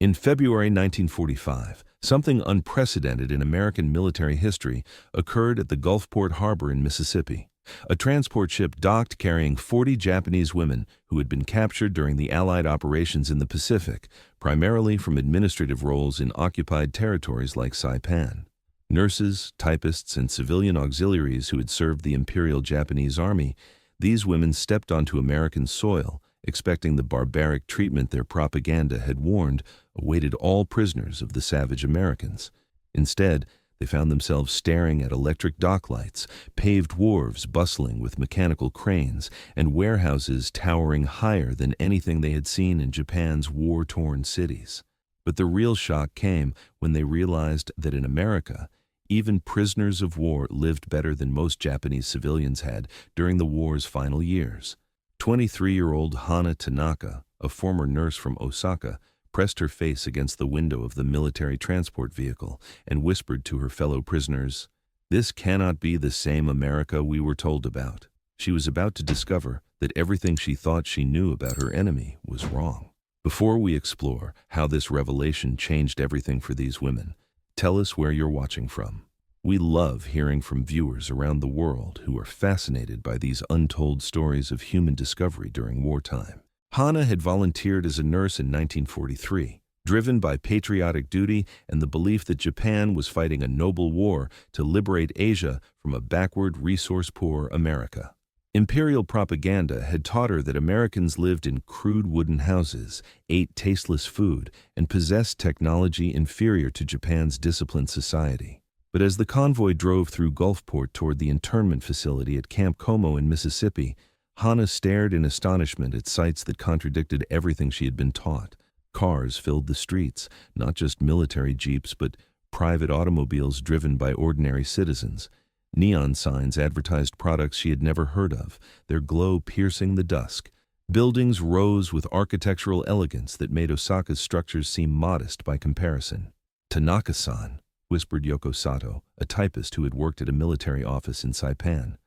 In February 1945, something unprecedented in American military history occurred at the Gulfport Harbor in Mississippi. A transport ship docked carrying 40 Japanese women who had been captured during the Allied operations in the Pacific, primarily from administrative roles in occupied territories like Saipan. Nurses, typists, and civilian auxiliaries who had served the Imperial Japanese Army, these women stepped onto American soil, expecting the barbaric treatment their propaganda had warned awaited all prisoners of the savage Americans. Instead, they found themselves staring at electric dock lights, paved wharves bustling with mechanical cranes, and warehouses towering higher than anything they had seen in Japan's war-torn cities. But the real shock came when they realized that in America, even prisoners of war lived better than most Japanese civilians had during the war's final years. 23-year-old Hana Tanaka, a former nurse from Osaka, pressed her face against the window of the military transport vehicle and whispered to her fellow prisoners, "This cannot be the same America we were told about." She was about to discover that everything she thought she knew about her enemy was wrong. Before we explore how this revelation changed everything for these women, tell us where you're watching from. We love hearing from viewers around the world who are fascinated by these untold stories of human discovery during wartime. Hana had volunteered as a nurse in 1943, driven by patriotic duty and the belief that Japan was fighting a noble war to liberate Asia from a backward, resource-poor America. Imperial propaganda had taught her that Americans lived in crude wooden houses, ate tasteless food, and possessed technology inferior to Japan's disciplined society. But as the convoy drove through Gulfport toward the internment facility at Camp Como in Mississippi, Hana stared in astonishment at sights that contradicted everything she had been taught. Cars filled the streets, not just military jeeps, but private automobiles driven by ordinary citizens. Neon signs advertised products she had never heard of, their glow piercing the dusk. Buildings rose with architectural elegance that made Osaka's structures seem modest by comparison. "Tanaka-san," whispered Yoko Sato, a typist who had worked at a military office in Saipan.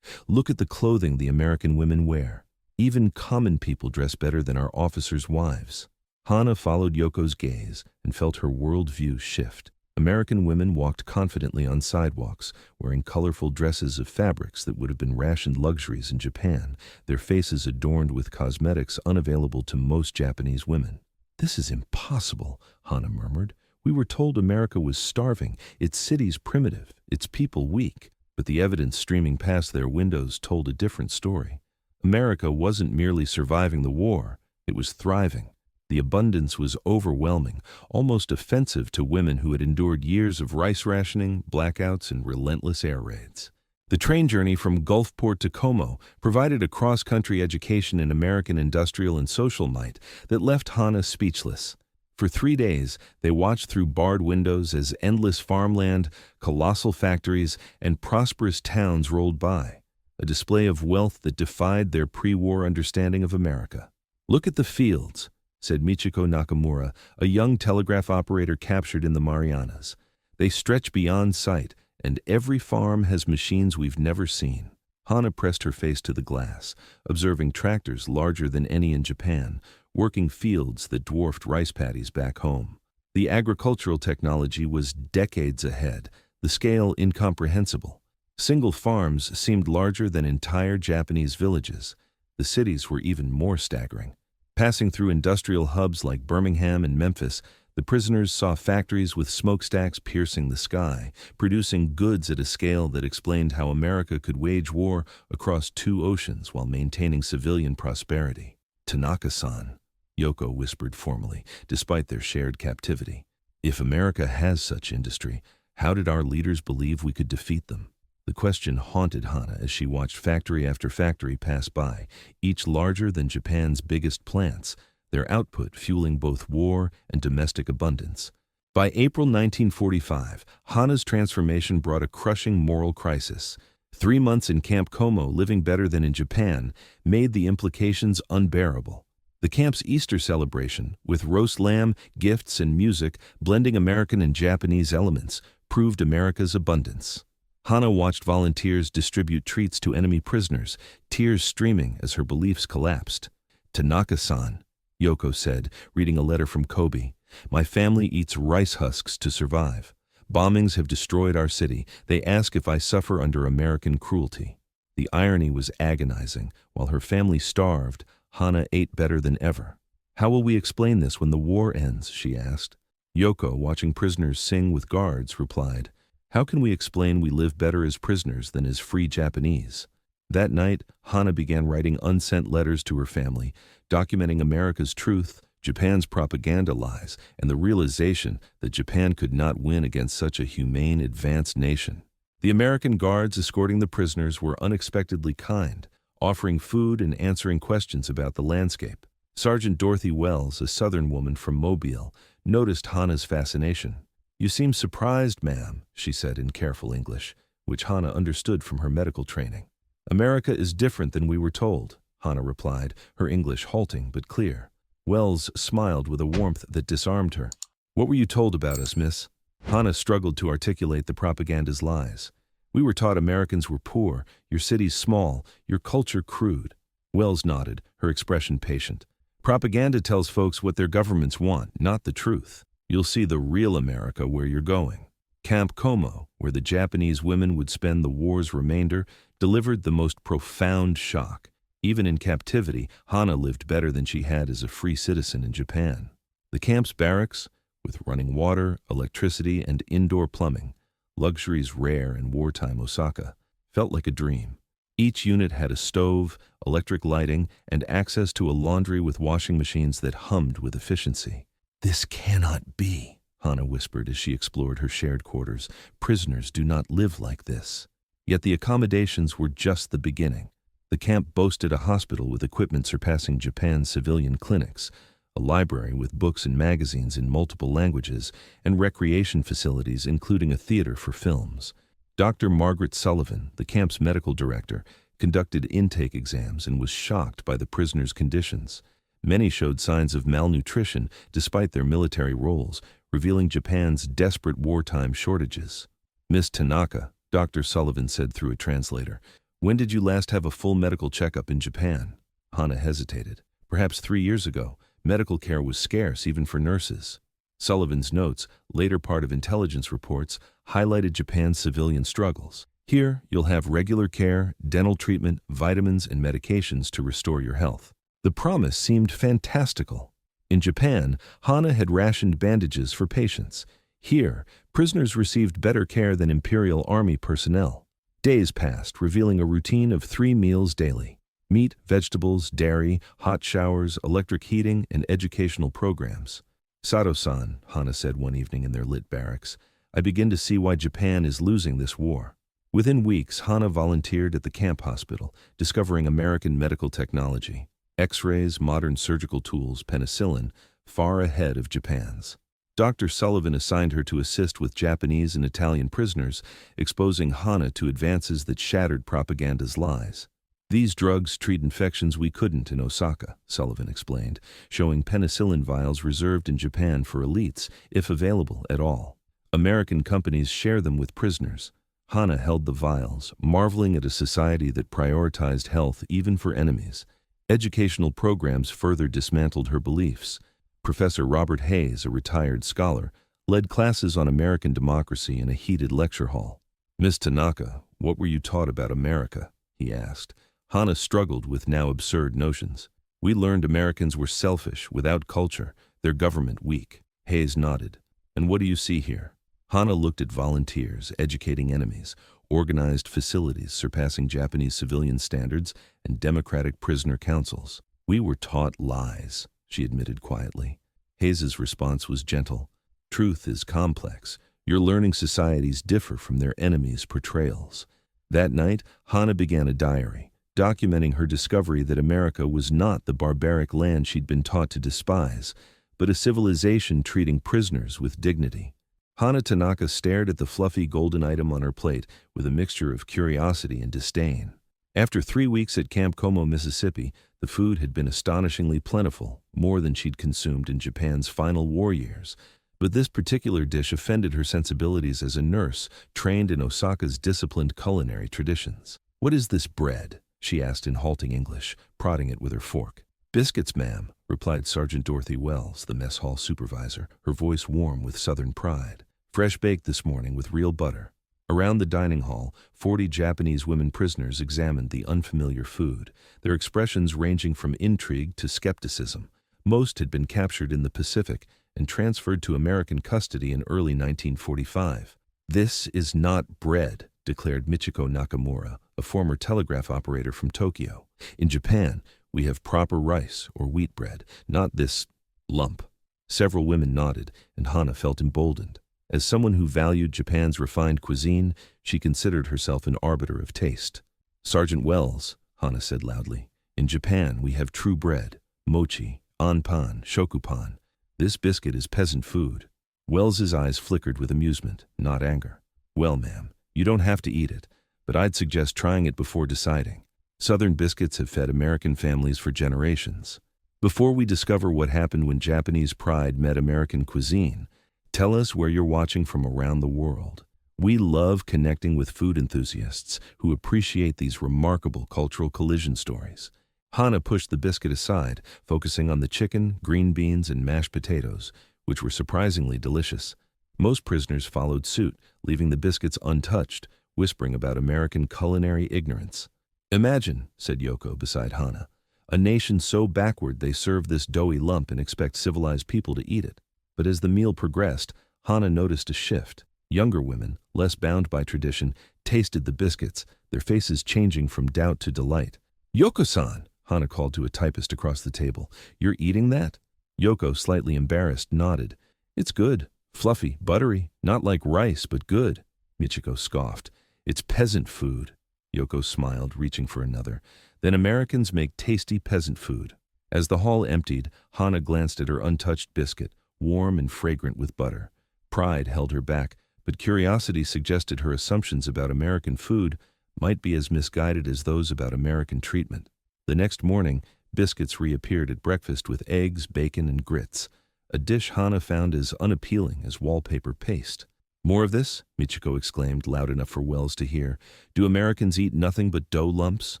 "Look at the clothing the American women wear. Even common people dress better than our officers' wives." Hana followed Yoko's gaze and felt her worldview shift. American women walked confidently on sidewalks, wearing colorful dresses of fabrics that would have been rationed luxuries in Japan, their faces adorned with cosmetics unavailable to most Japanese women. "This is impossible," Hana murmured. "We were told America was starving, its cities primitive, its people weak." But the evidence streaming past their windows told a different story. America wasn't merely surviving the war, it was thriving. The abundance was overwhelming, almost offensive to women who had endured years of rice rationing, blackouts, and relentless air raids. The train journey from Gulfport to Como provided a cross-country education in American industrial and social might that left Hana speechless. For 3 days, they watched through barred windows as endless farmland, colossal factories, and prosperous towns rolled by, a display of wealth that defied their pre-war understanding of America. "Look at the fields," said Michiko Nakamura, a young telegraph operator captured in the Marianas. "They stretch beyond sight, and every farm has machines we've never seen." Hana pressed her face to the glass, observing tractors larger than any in Japan, working fields that dwarfed rice paddies back home. The agricultural technology was decades ahead, the scale incomprehensible. Single farms seemed larger than entire Japanese villages. The cities were even more staggering. Passing through industrial hubs like Birmingham and Memphis, the prisoners saw factories with smokestacks piercing the sky, producing goods at a scale that explained how America could wage war across 2 oceans while maintaining civilian prosperity. "Tanaka-san," Yoko whispered formally, despite their shared captivity. "If America has such industry, how did our leaders believe we could defeat them?" The question haunted Hana as she watched factory after factory pass by, each larger than Japan's biggest plants, their output fueling both war and domestic abundance. By April 1945, Hana's transformation brought a crushing moral crisis. 3 months in Camp Como living better than in Japan made the implications unbearable. The camp's Easter celebration, with roast lamb, gifts, and music blending American and Japanese elements, proved America's abundance. Hana watched volunteers distribute treats to enemy prisoners, tears streaming as her beliefs collapsed. "Tanaka-san," Yoko said, reading a letter from Kobe, My family eats rice husks to survive. Bombings have destroyed our city. They ask if I suffer under American cruelty. The irony was agonizing. While her family starved, Hana ate better than ever. How will we explain this when the war ends, she asked. Yoko, watching prisoners sing with guards, replied, how can we explain we live better as prisoners than as free Japanese? That night, Hana began writing unsent letters to her family, documenting America's truth, Japan's propaganda lies, and the realization that Japan could not win against such a humane, advanced nation. The American guards escorting the prisoners were unexpectedly kind, offering food and answering questions about the landscape. Sergeant Dorothy Wells, a Southern woman from Mobile, noticed Hana's fascination. You seem surprised, ma'am, she said in careful English, which Hana understood from her medical training. America is different than we were told, Hana replied, her English halting but clear. Wells smiled with a warmth that disarmed her. What were you told about us, miss? Hana struggled to articulate the propaganda's lies. We were taught Americans were poor, your cities small, your culture crude. Wells nodded, her expression patient. Propaganda tells folks what their governments want, not the truth. You'll see the real America where you're going. Camp Como, where the Japanese women would spend the war's remainder, delivered the most profound shock. Even in captivity, Hana lived better than she had as a free citizen in Japan. The camp's barracks, with running water, electricity, and indoor plumbing, luxuries rare in wartime Osaka, felt like a dream. Each unit had a stove, electric lighting, and access to a laundry with washing machines that hummed with efficiency. This cannot be, Hana whispered as she explored her shared quarters. Prisoners do not live like this. Yet the accommodations were just the beginning. The camp boasted a hospital with equipment surpassing Japan's civilian clinics, a library with books and magazines in multiple languages, and recreation facilities including a theater for films. Dr. Margaret Sullivan, the camp's medical director, conducted intake exams and was shocked by the prisoners' conditions. Many showed signs of malnutrition despite their military roles, revealing Japan's desperate wartime shortages. Miss Tanaka, Dr. Sullivan said through a translator, when did you last have a full medical checkup in Japan? Hana hesitated. Perhaps 3 years ago. Medical care was scarce even for nurses. Sullivan's notes, later part of intelligence reports, highlighted Japan's civilian struggles. Here, you'll have regular care, dental treatment, vitamins, and medications to restore your health. The promise seemed fantastical. In Japan, Hana had rationed bandages for patients. Here, prisoners received better care than Imperial Army personnel. Days passed, revealing a routine of 3 meals daily. Meat, vegetables, dairy, hot showers, electric heating, and educational programs. Sato-san, Hana said one evening in their lit barracks, I begin to see why Japan is losing this war. Within weeks, Hana volunteered at the camp hospital, discovering American medical technology. X-rays, modern surgical tools, penicillin, far ahead of Japan's. Dr. Sullivan assigned her to assist with Japanese and Italian prisoners, exposing Hana to advances that shattered propaganda's lies. These drugs treat infections we couldn't in Osaka, Sullivan explained, showing penicillin vials reserved in Japan for elites, if available at all. American companies share them with prisoners. Hana held the vials, marveling at a society that prioritized health even for enemies. Educational programs further dismantled her beliefs. Professor Robert Hayes, a retired scholar, led classes on American democracy in a heated lecture hall. Miss Tanaka, what were you taught about America? He asked. Hana struggled with now absurd notions. We learned Americans were selfish, without culture, their government weak. Hayes nodded. And what do you see here? Hana looked at volunteers, educating enemies, organized facilities surpassing Japanese civilian standards, and democratic prisoner councils. We were taught lies, she admitted quietly. Hayes's response was gentle. Truth is complex. Your learning societies differ from their enemies' portrayals. That night, Hana began a diary, documenting her discovery that America was not the barbaric land she'd been taught to despise, but a civilization treating prisoners with dignity. Hana Tanaka stared at the fluffy golden item on her plate with a mixture of curiosity and disdain. After 3 weeks at Camp Como, Mississippi, the food had been astonishingly plentiful, more than she'd consumed in Japan's final war years. But this particular dish offended her sensibilities as a nurse trained in Osaka's disciplined culinary traditions. What is this bread? She asked in halting English, prodding it with her fork. Biscuits, ma'am, replied Sergeant Dorothy Wells, the mess hall supervisor, her voice warm with Southern pride. Fresh baked this morning with real butter. Around the dining hall, 40 Japanese women prisoners examined the unfamiliar food, their expressions ranging from intrigue to skepticism. Most had been captured in the Pacific and transferred to American custody in early 1945. "This is not bread," declared Michiko Nakamura, a former telegraph operator from Tokyo. "In Japan, we have proper rice or wheat bread, not this lump." Several women nodded, and Hana felt emboldened. As someone who valued Japan's refined cuisine, she considered herself an arbiter of taste. "Sergeant Wells," Hana said loudly, "in Japan we have true bread, mochi, anpan, shokupan. This biscuit is peasant food." Wells's eyes flickered with amusement, not anger. "Well, ma'am, you don't have to eat it, but I'd suggest trying it before deciding. Southern biscuits have fed American families for generations. Before we discover what happened when Japanese pride met American cuisine, tell us where you're watching from around the world. We love connecting with food enthusiasts who appreciate these remarkable cultural collision stories." Hana pushed the biscuit aside, focusing on the chicken, green beans, and mashed potatoes, which were surprisingly delicious. Most prisoners followed suit, leaving the biscuits untouched, whispering about American culinary ignorance. "Imagine," said Yoko beside Hana, "a nation so backward they serve this doughy lump and expect civilized people to eat it." But as the meal progressed, Hana noticed a shift. Younger women, less bound by tradition, tasted the biscuits, their faces changing from doubt to delight. "Yoko-san," Hana called to a typist across the table, "you're eating that?" Yoko, slightly embarrassed, nodded. "It's good. Fluffy, buttery, not like rice, but good." Michiko scoffed. "It's peasant food." Yoko smiled, reaching for another. "Then Americans make tasty peasant food." As the hall emptied, Hana glanced at her untouched biscuit, warm and fragrant with butter. Pride held her back, but curiosity suggested her assumptions about American food might be as misguided as those about American treatment. The next morning, biscuits reappeared at breakfast with eggs, bacon, and grits, a dish Hana found as unappealing as wallpaper paste. "More of this?" Michiko exclaimed, loud enough for Wells to hear. "Do Americans eat nothing but dough lumps?"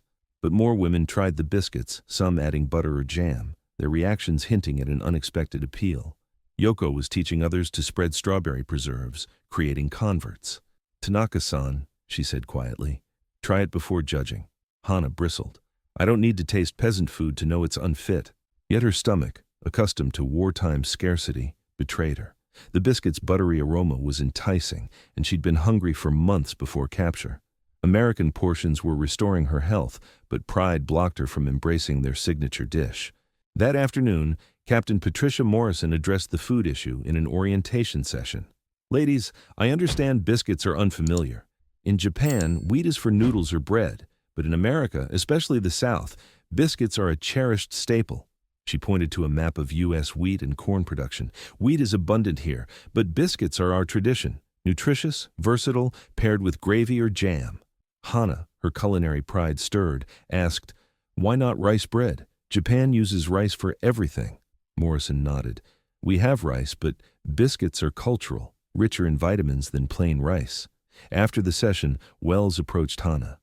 But more women tried the biscuits, some adding butter or jam, their reactions hinting at an unexpected appeal. Yoko was teaching others to spread strawberry preserves, creating converts. "Tanaka-san," she said quietly, "try it before judging." Hana bristled. "I don't need to taste peasant food to know it's unfit." Yet her stomach, accustomed to wartime scarcity, betrayed her. The biscuit's buttery aroma was enticing, and she'd been hungry for months before capture. American portions were restoring her health, but pride blocked her from embracing their signature dish. That afternoon, Captain Patricia Morrison addressed the food issue in an orientation session. "Ladies, I understand biscuits are unfamiliar. In Japan, wheat is for noodles or bread, but in America, especially the South, biscuits are a cherished staple." She pointed to a map of U.S. wheat and corn production. "Wheat is abundant here, but biscuits are our tradition. Nutritious, versatile, paired with gravy or jam." Hana, her culinary pride stirred, asked, "Why not rice bread? Japan uses rice for everything." Morrison nodded. "We have rice, but biscuits are cultural, richer in vitamins than plain rice." After the session, Wells approached Hana.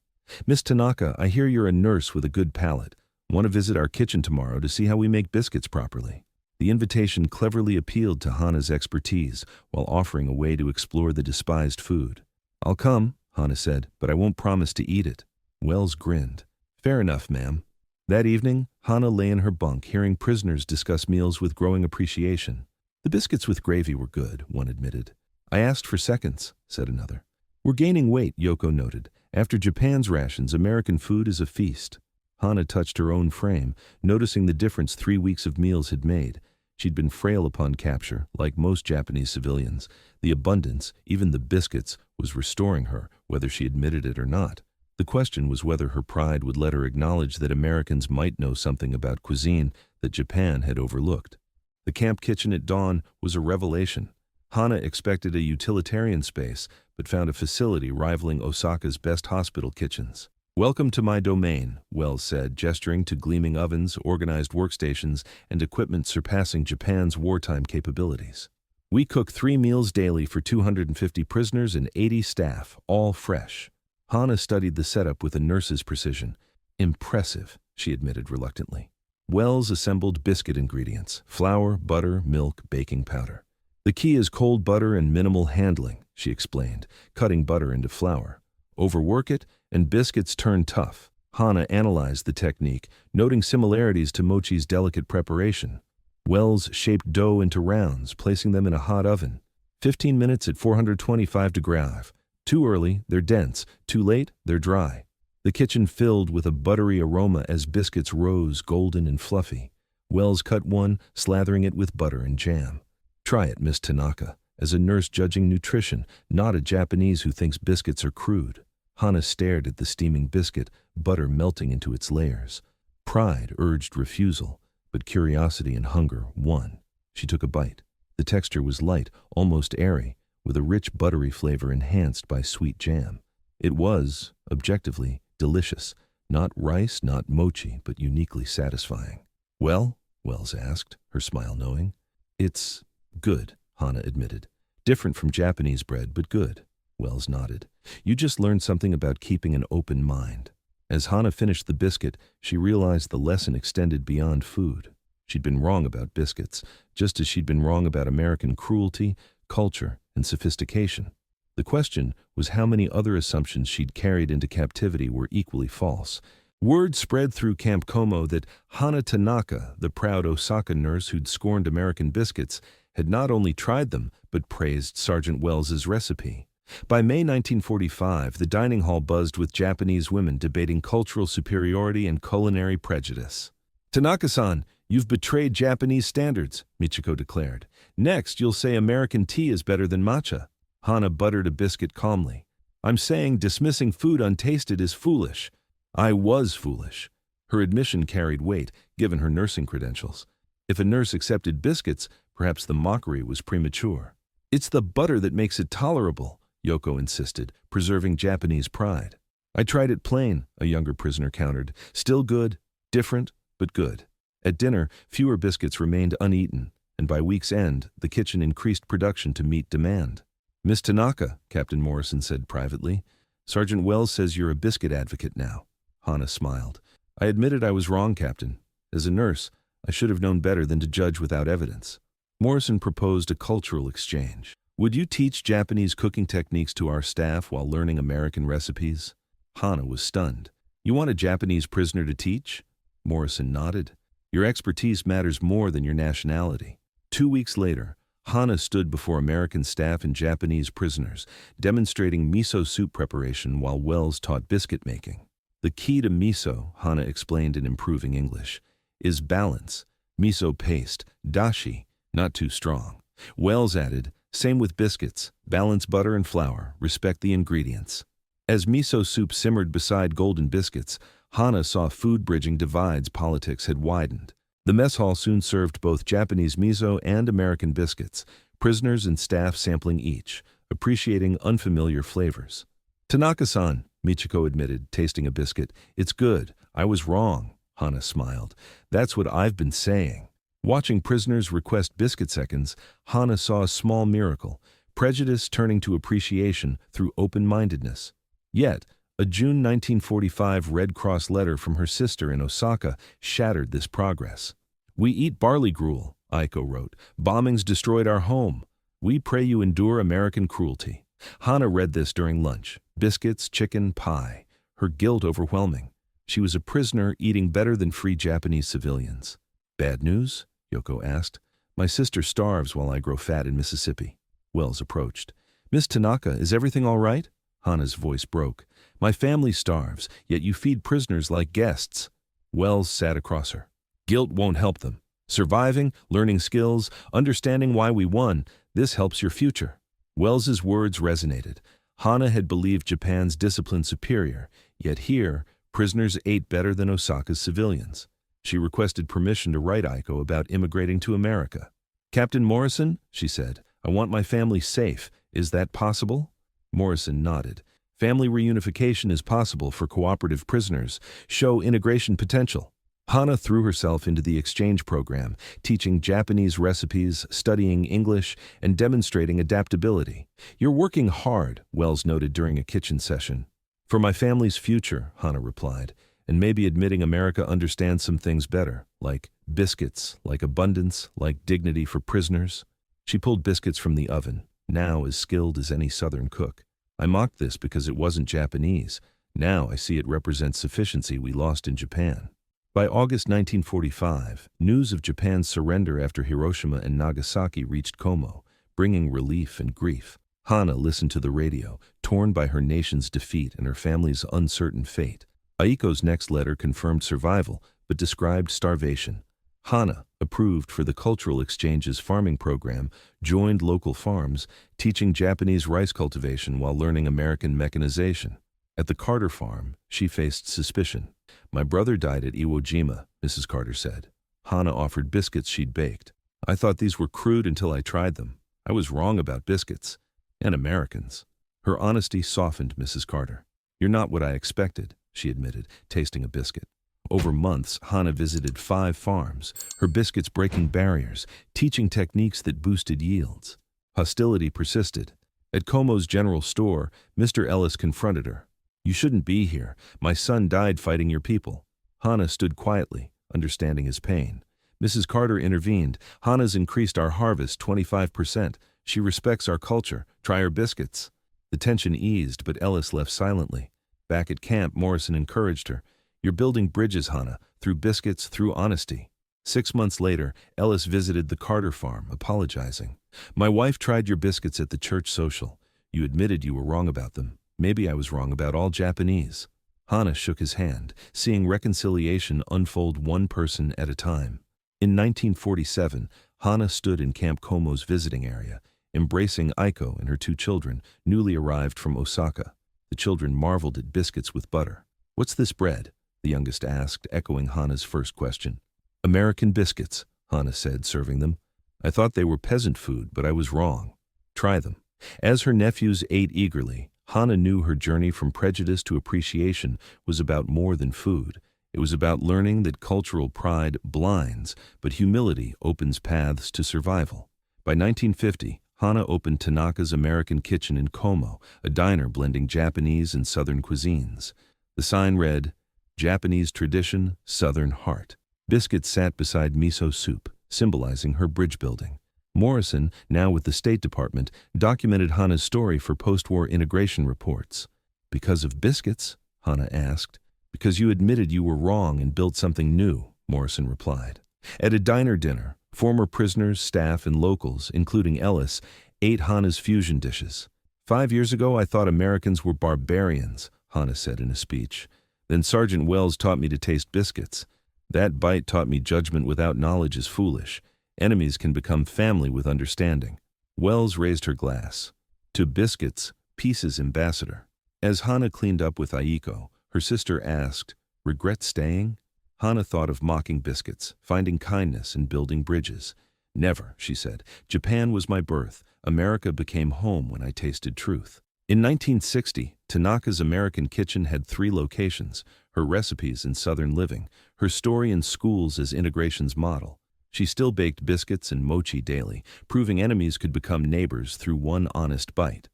"Miss Tanaka, I hear you're a nurse with a good palate. Want to visit our kitchen tomorrow to see how we make biscuits properly?" The invitation cleverly appealed to Hana's expertise while offering a way to explore the despised food. "I'll come," Hana said, "but I won't promise to eat it." Wells grinned. "Fair enough, ma'am." That evening, Hana lay in her bunk hearing prisoners discuss meals with growing appreciation. "The biscuits with gravy were good," one admitted. "I asked for seconds," said another. "We're gaining weight," Yoko noted. "After Japan's rations, American food is a feast." Hana touched her own frame, noticing the difference 3 weeks of meals had made. She'd been frail upon capture, like most Japanese civilians. The abundance, even the biscuits, was restoring her, whether she admitted it or not. The question was whether her pride would let her acknowledge that Americans might know something about cuisine that Japan had overlooked. The camp kitchen at dawn was a revelation. Hana expected a utilitarian space, but found a facility rivaling Osaka's best hospital kitchens. "Welcome to my domain," Wells said, gesturing to gleaming ovens, organized workstations, and equipment surpassing Japan's wartime capabilities. "We cook 3 meals daily for 250 prisoners and 80 staff, all fresh." Hana studied the setup with a nurse's precision. "Impressive," she admitted reluctantly. Wells assembled biscuit ingredients: flour, butter, milk, baking powder. The key is cold butter and minimal handling, she explained, cutting butter into flour. Overwork it, and biscuits turn tough. Hana analyzed the technique, noting similarities to mochi's delicate preparation. Wells shaped dough into rounds, placing them in a hot oven. 15 minutes at 425 degrees. Too early, they're dense. Too late, they're dry. The kitchen filled with a buttery aroma as biscuits rose golden and fluffy. Wells cut one, slathering it with butter and jam. Try it, Miss Tanaka, as a nurse judging nutrition, not a Japanese who thinks biscuits are crude. Hana stared at the steaming biscuit, butter melting into its layers. Pride urged refusal, but curiosity and hunger won. She took a bite. The texture was light, almost airy, with a rich buttery flavor enhanced by sweet jam. It was, objectively, delicious. Not rice, not mochi, but uniquely satisfying. Well? Wells asked, her smile knowing. It's good, Hana admitted. Different from Japanese bread, but good. Wells nodded. You just learned something about keeping an open mind. As Hana finished the biscuit, she realized the lesson extended beyond food. She'd been wrong about biscuits, just as she'd been wrong about American cruelty, culture, and sophistication. The question was how many other assumptions she'd carried into captivity were equally false. Word spread through Camp Como that Hana Tanaka, the proud Osaka nurse who'd scorned American biscuits, had not only tried them, but praised Sergeant Wells's recipe. By May 1945, the dining hall buzzed with Japanese women debating cultural superiority and culinary prejudice. "Tanaka-san, you've betrayed Japanese standards," Michiko declared. "Next, you'll say American tea is better than matcha." Hana buttered a biscuit calmly. "I'm saying dismissing food untasted is foolish." I was foolish. Her admission carried weight, given her nursing credentials. If a nurse accepted biscuits, perhaps the mockery was premature. "It's the butter that makes it tolerable," Yoko insisted, preserving Japanese pride. "I tried it plain," a younger prisoner countered. "Still good, different, but good." At dinner, fewer biscuits remained uneaten, and by week's end, the kitchen increased production to meet demand. "Miss Tanaka," Captain Morrison said privately, "Sergeant Wells says you're a biscuit advocate now." Hana smiled. "I admitted I was wrong, Captain. As a nurse, I should have known better than to judge without evidence." Morrison proposed a cultural exchange. "Would you teach Japanese cooking techniques to our staff while learning American recipes?" Hana was stunned. "You want a Japanese prisoner to teach?" Morrison nodded. "Your expertise matters more than your nationality." 2 weeks later, Hana stood before American staff and Japanese prisoners, demonstrating miso soup preparation while Wells taught biscuit making. "The key to miso," Hana explained in improving English, "is balance. Miso paste, dashi, not too strong." Wells added, "Same with biscuits. Balance butter and flour. Respect the ingredients." As miso soup simmered beside golden biscuits, Hana saw food bridging divides politics had widened. The mess hall soon served both Japanese miso and American biscuits, prisoners and staff sampling each, appreciating unfamiliar flavors. "Tanaka-san," Michiko admitted, tasting a biscuit. "It's good. I was wrong." Hana smiled. "That's what I've been saying." Watching prisoners request biscuit seconds, Hana saw a small miracle, prejudice turning to appreciation through open-mindedness. Yet, a June 1945 Red Cross letter from her sister in Osaka shattered this progress. "We eat barley gruel," Aiko wrote. "Bombings destroyed our home. We pray you endure American cruelty." Hana read this during lunch. Biscuits, chicken, pie. Her guilt overwhelming. She was a prisoner eating better than free Japanese civilians. "Bad news?" Yoko asked. "My sister starves while I grow fat in Mississippi." Wells approached. "Miss Tanaka, is everything all right?" Hana's voice broke. "My family starves, yet you feed prisoners like guests." Wells sat across her. "Guilt won't help them. Surviving, learning skills, understanding why we won, this helps your future." Wells's words resonated. Hana had believed Japan's discipline superior, yet here, prisoners ate better than Osaka's civilians. She requested permission to write Aiko about immigrating to America. "Captain Morrison," she said, "I want my family safe. Is that possible?" Morrison nodded. "Family reunification is possible for cooperative prisoners. Show integration potential." Hana threw herself into the exchange program, teaching Japanese recipes, studying English, and demonstrating adaptability. "You're working hard," Wells noted during a kitchen session. "For my family's future," Hana replied, and maybe admitting America understands some things better, like biscuits, like abundance, like dignity for prisoners. She pulled biscuits from the oven, now as skilled as any Southern cook. I mocked this because it wasn't Japanese. Now I see it represents sufficiency we lost in Japan. By August 1945, news of Japan's surrender after Hiroshima and Nagasaki reached Como, bringing relief and grief. Hana listened to the radio, torn by her nation's defeat and her family's uncertain fate. Aiko's next letter confirmed survival, but described starvation. Hana, approved for the Cultural Exchange's farming program, joined local farms, teaching Japanese rice cultivation while learning American mechanization. At the Carter farm, she faced suspicion. "My brother died at Iwo Jima," Mrs. Carter said. Hana offered biscuits she'd baked. "I thought these were crude until I tried them. I was wrong about biscuits. And Americans." Her honesty softened Mrs. Carter. "You're not what I expected," she admitted, tasting a biscuit. Over months, Hana visited 5 farms, her biscuits breaking barriers, teaching techniques that boosted yields. Hostility persisted. At Como's general store, Mr. Ellis confronted her. "You shouldn't be here. My son died fighting your people." Hana stood quietly, understanding his pain. Mrs. Carter intervened. "Hana's increased our harvest 25%. She respects our culture. Try her biscuits." The tension eased, but Ellis left silently. Back at camp, Morrison encouraged her. "You're building bridges, Hana, through biscuits, through honesty." 6 months later, Ellis visited the Carter farm, apologizing. "My wife tried your biscuits at the church social. You admitted you were wrong about them. Maybe I was wrong about all Japanese." Hana shook his hand, seeing reconciliation unfold one person at a time. In 1947, Hana stood in Camp Como's visiting area, embracing Aiko and her 2 children, newly arrived from Osaka. The children marveled at biscuits with butter. "What's this bread?" the youngest asked, echoing Hana's first question. "American biscuits," Hana said, serving them. "I thought they were peasant food, but I was wrong. Try them." As her nephews ate eagerly, Hana knew her journey from prejudice to appreciation was about more than food. It was about learning that cultural pride blinds, but humility opens paths to survival. By 1950, Hana opened Tanaka's American Kitchen in Como, a diner blending Japanese and Southern cuisines. The sign read, "Japanese tradition, Southern heart." Biscuits sat beside miso soup, symbolizing her bridge building. Morrison, now with the State Department, documented Hana's story for post-war integration reports. "Because of biscuits?" Hana asked. "Because you admitted you were wrong and built something new," Morrison replied. At a diner dinner, former prisoners, staff, and locals, including Ellis, ate Hana's fusion dishes. "5 years ago, I thought Americans were barbarians," Hana said in a speech. "Then Sergeant Wells taught me to taste biscuits. That bite taught me judgment without knowledge is foolish. Enemies can become family with understanding." Wells raised her glass. "To biscuits, peace's ambassador." As Hana cleaned up with Aiko, her sister asked, "Regret staying?" Hana thought of mocking biscuits, finding kindness and building bridges. "Never," she said. "Japan was my birth. America became home when I tasted truth." In 1960, Tanaka's American Kitchen had 3 locations, her recipes in Southern living, her story in schools as integration's model. She still baked biscuits and mochi daily, proving enemies could become neighbors through one honest bite.